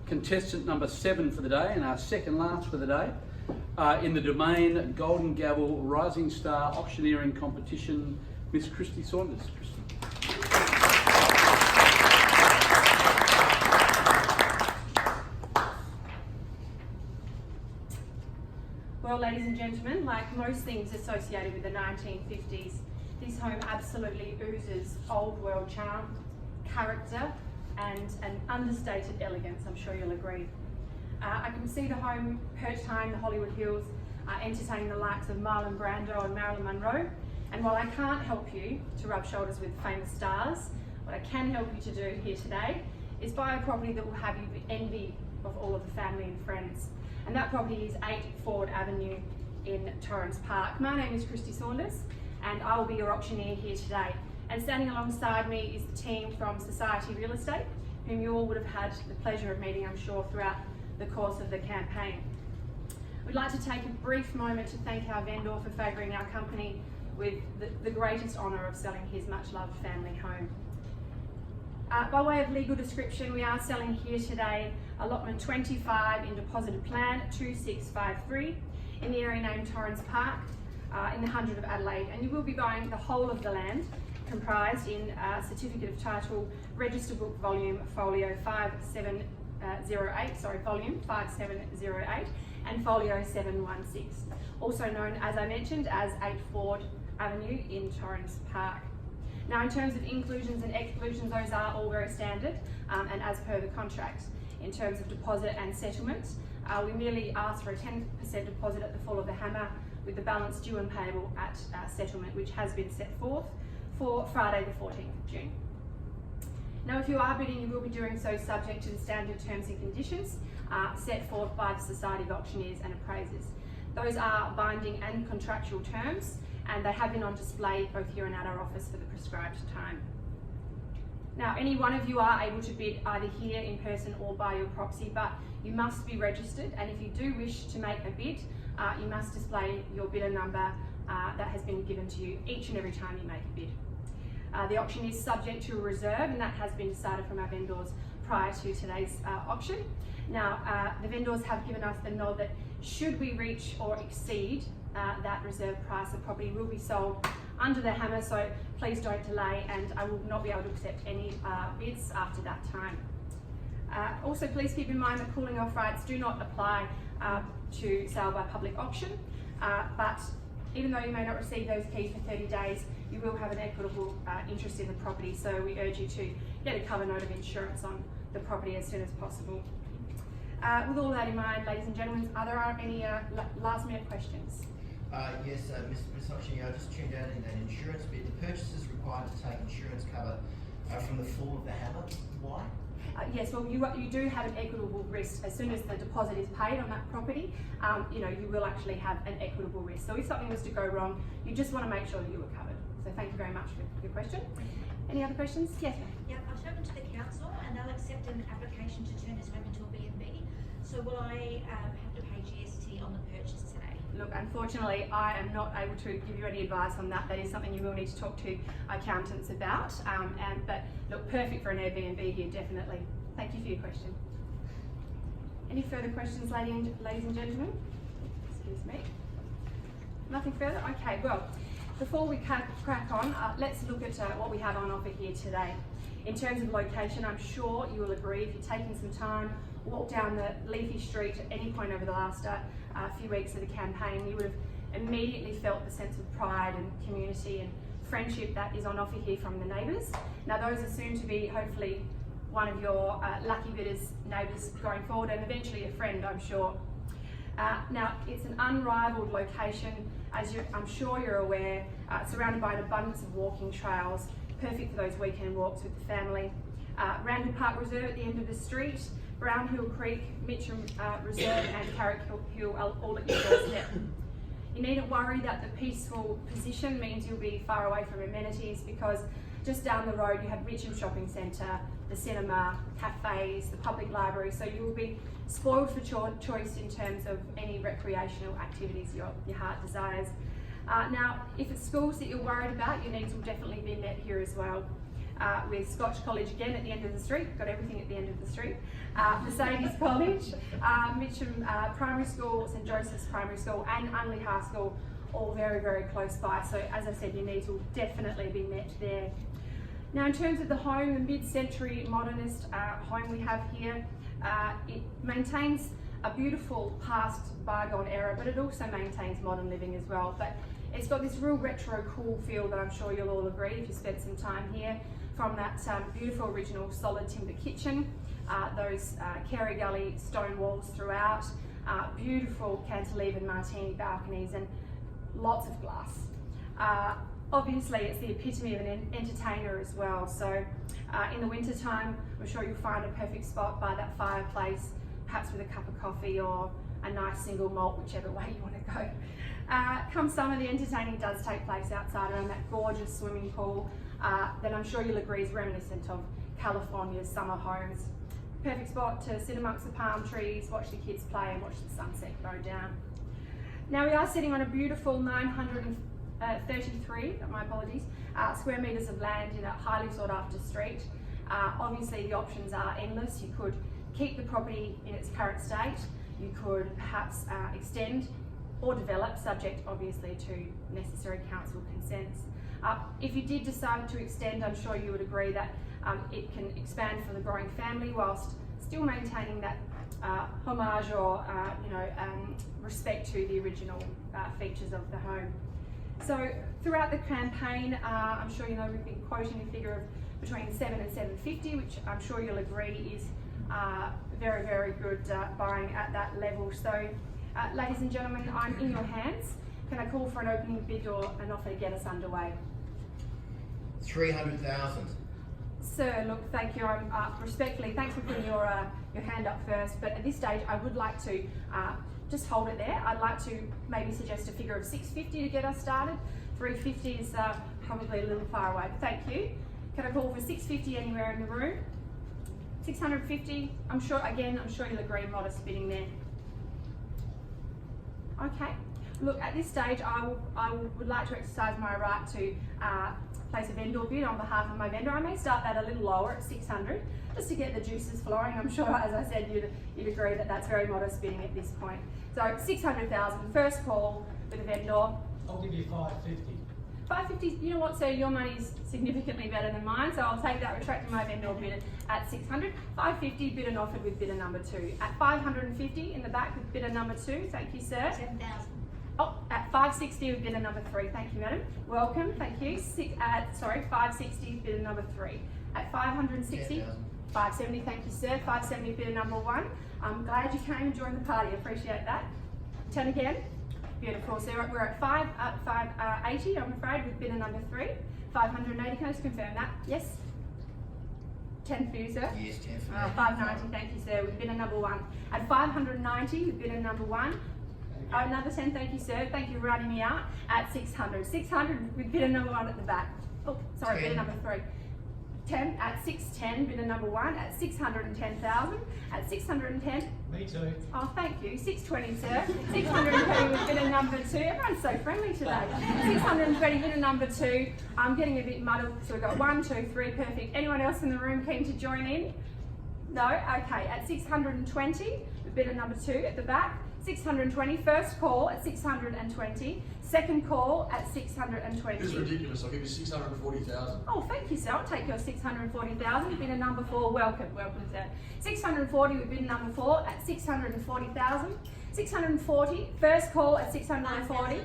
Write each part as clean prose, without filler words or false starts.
contestant number 7 for the day and our second last for the day in the Domain Golden Gavel Rising Star Auctioneering Competition, Miss Kristy Saunders. Well, ladies and gentlemen, like most things associated with the 1950s, this home absolutely oozes old world charm, character, and an understated elegance. I'm sure you'll agree. I can see the home perched high in the Hollywood Hills, entertaining the likes of Marlon Brando and Marilyn Monroe. And while I can't help you to rub shoulders with famous stars, what I can help you to do here today is buy a property that will have you envy of all of the family and friends. And that property is 8 Ford Avenue in Torrens Park. My name is Kristy Saunders, and I will be your auctioneer here today. And standing alongside me is the team from Society Real Estate, whom you all would have had the pleasure of meeting, I'm sure, throughout the course of the campaign. We'd like to take a brief moment to thank our vendor for favouring our company with the greatest honour of selling his much-loved family home. By way of legal description, we are selling here today allotment 25 in deposited plan 2653 in the area named Torrens Park in the 100 of Adelaide, and you will be buying the whole of the land, comprised in certificate of title, register book volume folio 5708, volume 5708 and folio 716, also known, as I mentioned, as 8 Ford Avenue in Torrens Park. Now, in terms of inclusions and exclusions, those are all very standard and as per the contract. In terms of deposit and settlement, we merely ask for a 10% deposit at the fall of the hammer, with the balance due and payable at settlement, which has been set forth for Friday the 14th of June. Now, if you are bidding, you will be doing so subject to the standard terms and conditions set forth by the Society of Auctioneers and Appraisers. Those are binding and contractual terms, and they have been on display both here and at our office for the prescribed time. Now, any one of you are able to bid either here in person or by your proxy, but you must be registered, and if you do wish to make a bid, you must display your bidder number that has been given to you each and every time you make a bid. The auction is subject to a reserve, and that has been decided from our vendors prior to today's auction. Now, the vendors have given us the nod that should we reach or exceed that reserve price, the property will be sold under the hammer, so please don't delay, and I will not be able to accept any bids after that time. Also, please keep in mind that cooling off rights do not apply to sale by public auction, but even though you may not receive those keys for 30 days, you will have an equitable interest in the property, so we urge you to get a cover note of insurance on the property as soon as possible. With all that in mind, ladies and gentlemen, are there any last minute questions? Yes, Ms. Auctioneer, I just tuned out in that insurance bit. The purchaser is required to take insurance cover from the fall of the hammer. Why? Yes, well, you do have an equitable risk. As soon as the deposit is paid on that property, you will actually have an equitable risk. So if something was to go wrong, you just want to make sure that you were covered. So thank you very much for your question. Any other questions? Yes, ma'am. Yep, I've spoken to the council and they'll accept an application to turn this home into a B&B. So will I have to pay GST on the purchase today? Look, unfortunately, I am not able to give you any advice on that. That is something you will need to talk to accountants about. But look, perfect for an Airbnb here, definitely. Thank you for your question. Any further questions, ladies and gentlemen? Excuse me. Nothing further? Okay, well, before we crack on, let's look at what we have on offer here today. In terms of location, I'm sure you will agree, if you're taking some time, walk down the leafy street at any point over the last few weeks of the campaign, you would have immediately felt the sense of pride and community and friendship that is on offer here from the neighbours. Now, those are soon to be, hopefully, one of your lucky bidders' neighbours going forward, and eventually a friend, I'm sure. Now, it's an unrivaled location, as I'm sure you're aware, surrounded by an abundance of walking trails, perfect for those weekend walks with the family. Randall Park Reserve at the end of the street, Brown Hill Creek, Mitcham Reserve and Carrick Hill are all at your doorstep. You needn't worry that the peaceful position means you'll be far away from amenities, because just down the road you have Mitcham Shopping Centre, the cinema, cafes, the public library, so you will be spoiled for choice in terms of any recreational activities your heart desires. Now, if it's schools that you're worried about, your needs will definitely be met here as well. with Scotch College again at the end of the street, got everything at the end of the street, Mercedes College, Mitcham Primary School, St Joseph's Primary School and Unley High School, all very, very close by. So as I said, your needs will definitely be met there. Now in terms of the home, the mid-century modernist home we have here, it maintains a beautiful past bygone era, but it also maintains modern living as well. But it's got this real retro cool feel that I'm sure you'll all agree if you spent some time here, from that beautiful original solid timber kitchen, those Kerry Gully stone walls throughout, beautiful cantilevered martini balconies and lots of glass. Obviously it's the epitome of an entertainer as well, so in the winter time I'm sure you'll find a perfect spot by that fireplace, perhaps with a cup of coffee or a nice single malt, whichever way you want to go. Come summer, the entertaining does take place outside around that gorgeous swimming pool that I'm sure you'll agree is reminiscent of California's summer homes. Perfect spot to sit amongst the palm trees, watch the kids play and watch the sunset go down. Now we are sitting on a beautiful 933, my apologies, square metres of land in a highly sought after street. Obviously the options are endless. You could keep the property in its current state, you could perhaps extend or develop, subject obviously to necessary council consents. If you did decide to extend, I'm sure you would agree that it can expand for the growing family whilst still maintaining that homage or respect to the original features of the home. So throughout the campaign, I'm sure you know we've been quoting a figure of between $7 and $750, which I'm sure you'll agree is very, very good buying at that level. So ladies and gentlemen, I'm in your hands. Can I call for an opening bid or an offer to get us underway? 300,000. Sir, look, thank you. Respectfully, thanks for putting your hand up first, but at this stage I would like to just hold it there. I'd like to maybe suggest a figure of 650 to get us started. 350 is probably a little far away, but thank you. Can I call for 650 anywhere in the room? 650, I'm sure you'll agree, modest bidding there. Okay, look, at this stage I would like to exercise my right to place a vendor bid on behalf of my vendor. I may start that a little lower at 600, just to get the juices flowing. I'm sure, as I said, you'd agree that that's very modest bidding at this point. So 600,000, first call with a vendor. I'll give you 550. 550, you know what, sir, your money's significantly better than mine, so I'll take that, retracting my vendor bid at 600. 550, bid and offered with bidder number 2. At 550 in the back with bidder number 2, thank you, sir. 7,000. Oh, at 560 with bidder number 3, thank you, madam. Welcome, thank you. 560 bidder number 3. At 560, 10,000. 570, thank you, sir. 570 bidder number 1. I'm glad you came and joined the party, appreciate that. 10 again. Beautiful, so we're at 580, I'm afraid, with bidder number 3. 580, can I just confirm that? Yes? 10 for you, sir? Yes, 10 for me. 590, thank you, sir, with bidder number 1. At 590 with bidder number 1. Another 10, thank you, sir. Thank you for running me out. At 600. 600 with bidder number 1 at the back. Oh, sorry, 10. bidder number 3. 10 at 610, bidder number 1 at 610,000. At 610. Me too. Oh, thank you. 620, sir. 620 with bidder number 2. Everyone's so friendly today. 620 bidder number 2. I'm getting a bit muddled, so we've got 1, 2, 3, perfect. Anyone else in the room keen to join in? No? Okay, at 620 with bidder number 2 at the back. 620, first call at 620, second call at 620. This is ridiculous. I'll give you 640,000. Oh, thank you, sir. I'll take your 640,000. Bidder number 4, welcome, sir. 640 with bidder number 4 at 640,000. 640, first call at 640.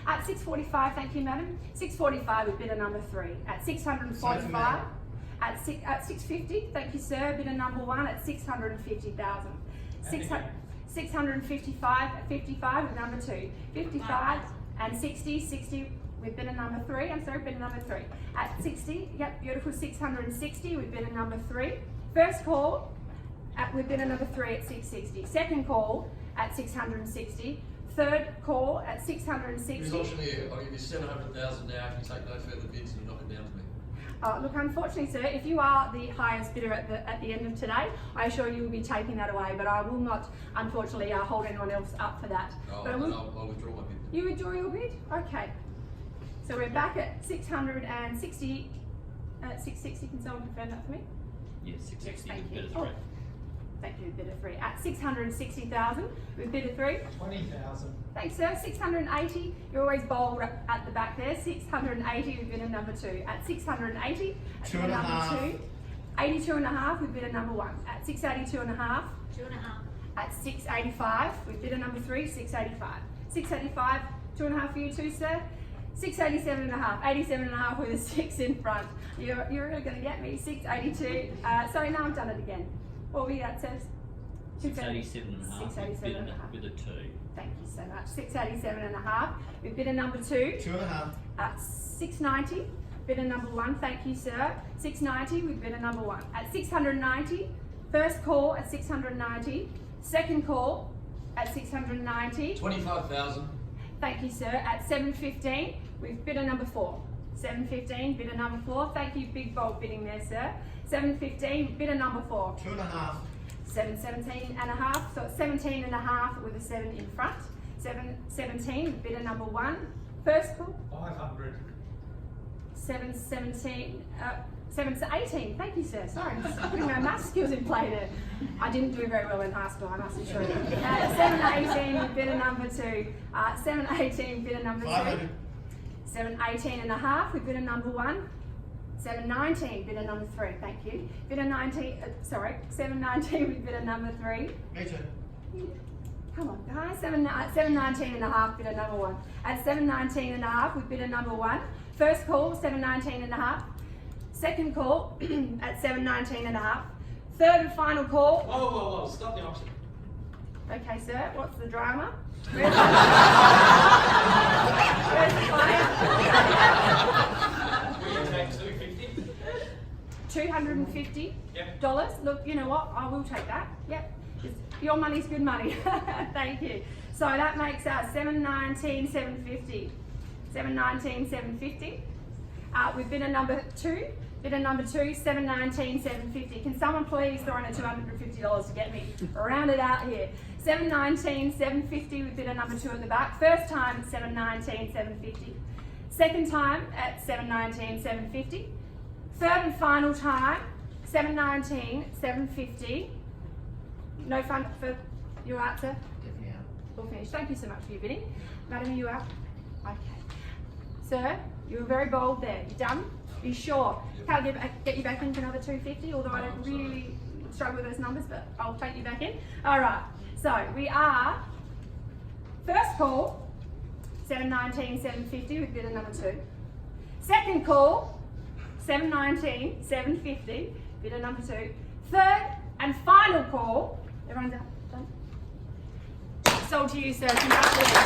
At 645, thank you, madam. 645 with bidder number 3 at 645. At 650, thank you, sir. Bidder number 1 at 650,000. 655 at 55 with number 2. 55 and 60 with bidder number 3. I'm sorry, bidder number 3. At 60, yep, beautiful. 660 with bidder number 3. First call with bidder number 3 at 660. Second call at 660. Third call at 660. This auctioneer, I'll give you 700,000 now if you take no further bids and you knock it down to me. Look, unfortunately, sir, if you are the highest bidder at the end of today, I assure you will be taking that away, but I will not, unfortunately, hold anyone else up for that. Oh, but I'll withdraw my bid. You withdraw your bid? Okay. So we're back at 660. at 660, can someone confirm that for me? Yeah, 660 Thank with you. bid of 3. Thank you, bid of 3. At 660,000 with bid of 3. 20,000. Thanks, sir. 680. You're always bold at the back there. 680 with bidder number 2. At 680, at Two bidder and a half. number 2. 82.5 with bidder number 1. At 682.5. 2.5. At 685 with bidder number 3. 685. 685. 2.5 for you too, sir. 687.5. 87.5 with a 6 in front. You're really going to get me. 682. Sorry, no, I've done it again. What were you at, Seth? 687.5 with a 2. Thank you so much. 687.5 with bidder number 2. 2.5. At 690, bidder number 1. Thank you, sir. 690 with bidder number 1. At 690, first call at 690. Second call at 690. 25,000. Thank you, sir. At 715 with bidder number 4. 715, bidder number 4. Thank you, big bold bidding there, sir. 715, bidder number 4. 2.5. 717.5, so it's 17.5 with a 7 in front. 717, bidder number 1. First call. 500. 717, 718. Thank you, sir. Sorry, I'm just putting my maths skills in play there. I didn't do very well in high school, I must assure you. 718 with bidder number 2. 718 bidder number 2. 500. 718.5 with bidder number 1. 719 bidder number 3. Thank you. Bidder 19. 719 with bidder number 3. Me too. Come on, guys. 719.5 bidder number 1. At 719.5 with bidder number 1. First call 719.5. Second call at 719.5. Third and final call. Whoa, stop the auction. Okay, sir. What's the drama? Where's the client? Will you take 250? $250. Yep. Look, you know what? I will take that. Yep. Your money's good money. Thank you. So that makes us $719,750. $719,750. With bidder number 2. Bidder number 2, $719,750. Can someone please throw in a $250 to get me round it out here? $719,750 with bidder number 2 at the back. First time $719,750. Second time at $719,750. Third and final time $719,750. No fun for you out, sir? Definitely out. All finished. Thank you so much for your bidding. Madam, are you out? Okay. Sir, you were very bold there. You done? Are you sure? Can't get you back in for another 250, although I don't really struggle with those numbers, but I'll take you back in. All right. So we are first call 719,750 with bidder number 2. Second call 719,750 bidder number 2. Third and final call. Everyone's out. Done. Sold to you, sir. Congratulations.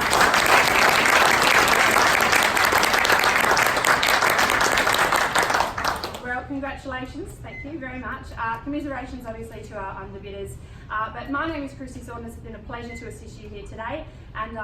Well, congratulations. Thank you very much. Commiserations, obviously, to our underbidders. But my name is Kristy Saunders. It's been a pleasure to assist you here today. And